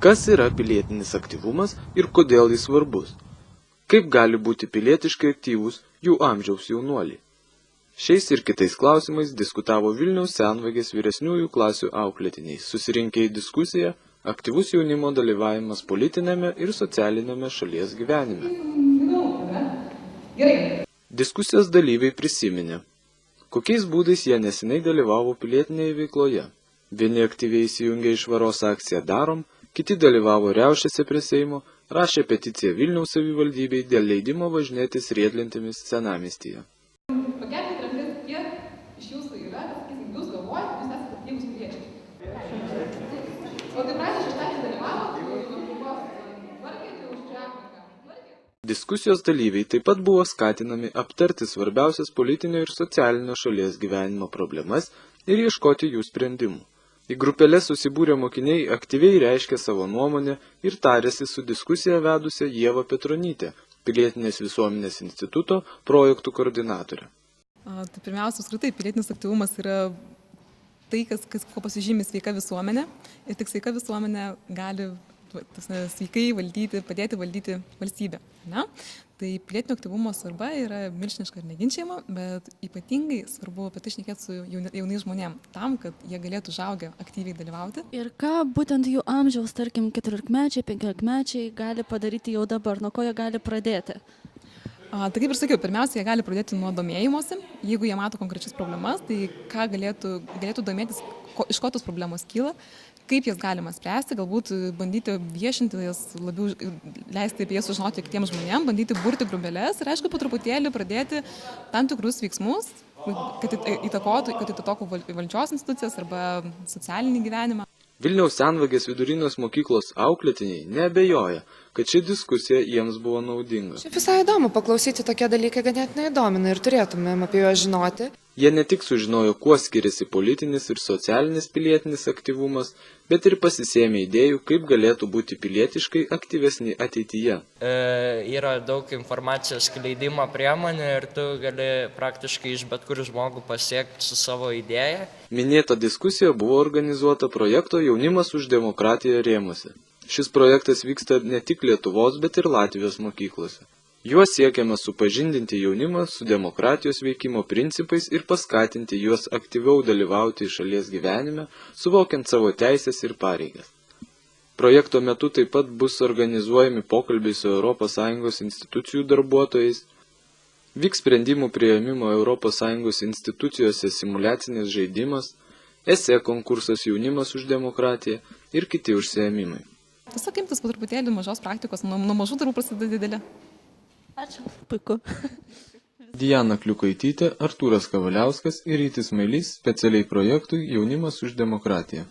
Kas yra pilietinis aktyvumas ir kodėl jis svarbus? Kaip gali būti pilietiškai aktyvūs jų amžiaus jaunuoliai? Šiais ir kitais klausimais diskutavo Vilniaus Senvagės vyresniųjų klasių auklėtiniai, susirinkę į diskusiją aktyvus jaunimo dalyvavimas politinėme ir socialinėme šalies gyvenime. Diskusijos dalyviai prisiminė, kokiais būdais jie neseniai dalyvavo pilietinėje veikloje. Vieni aktyviai įsijungė į švaros akciją Darom, kiti dalyvavo riaušėse prie Seimo, rašė peticiją Vilniaus savivaldybei dėl leidimo važinėtis riedlentėmis senamiestyje. Pakelkite rankas, kiek iš jūsų yra, sakysim, jūs galvojate, jūs esate aktyvūs piliečiai. O tai pradžiai šeštadienį dalyvavo, tvarkėte už čia aplinką. Diskusijos dalyviai taip pat buvo skatinami aptarti svarbiausias politinio ir socialinio šalies gyvenimo problemas ir ieškoti jų sprendimų. Į grupelės susibūrę mokiniai aktyviai reiškė savo nuomonę ir tarėsi su diskusiją vedusia Ieva Petronytė, Pilietinės visuomenės instituto projektų koordinatorė. Tai pirmiausia, apskritai, pilietinis aktyvumas yra tai, ko pasižymi sveika visuomenė. Ir tik sveika visuomenė gali sveikai valdyti, padėti valdyti valstybę. Ne? Tai pilietinio aktyvumo svarba yra milžiniška ir neginčiama, bet ypatingai svarbu apie tai šnekėti su jaunais žmonėm, tam, kad jie galėtų užaugę aktyviai dalyvauti. Ir ką būtent jų amžiaus, tarkim, 14-mečiai, 15-mečiai gali padaryti jau dabar, nuo ko jie gali pradėti? Tai kaip ir sakiau, pirmiausia, jie gali pradėti nuo domėjimosi. Jeigu jie mato konkrečias problemas, tai ką galėtų domėtis, iš ko tos problemos kyla, kaip jas galima spręsti, galbūt bandyti viešinti jas, labiau leisti apie jas sužinoti kitiems žmonėms, bandyti burti grupeles ir, aišku, po truputėlį pradėti tam tikrus veiksmus, kad įtakotų valdžios institucijas arba socialinį gyvenimą. Vilniaus Senvagės vidurinės mokyklos auklėtiniai neabejoja, kad ši diskusija jiems buvo naudinga. Šiaip visai įdomu paklausyti, tokie dalykai ganėtinai įdomina ir turėtumėm apie juos žinoti. Jie ne tik sužinojo, kuo skiriasi politinis ir socialinis pilietinis aktyvumas, bet ir pasisėmė idėjų, kaip galėtų būti pilietiškai aktyvesni ateityje. Yra daug informacijos skleidimo priemonių ir tu gali praktiškai iš bet kur žmogų pasiekti su savo idėja. Minėta diskusija buvo organizuota projekto Jaunimas už demokratiją rėmuose. Šis projektas vyksta ne tik Lietuvos, bet ir Latvijos mokyklose. Juo siekiama supažindinti jaunimą su demokratijos veikimo principais ir paskatinti juos aktyviau dalyvauti šalies gyvenime, suvokiant savo teisės ir pareigas. Projekto metu taip pat bus organizuojami pokalbiai su ES institucijų darbuotojais, vyks sprendimų priėmimo ES institucijose simuliacinis žaidimas, esė konkursas Jaunimas už demokratiją ir kiti užsiėmimai. Tiesiog imtis po truputėlį mažos praktikos, nuo mažų darbų prasideda didelė. Ačiū. Puiku. Diana Kliukaitytė, Artūras Kavaliauskas ir Rytis Mailys specialiai projektui Jaunimas už demokratiją.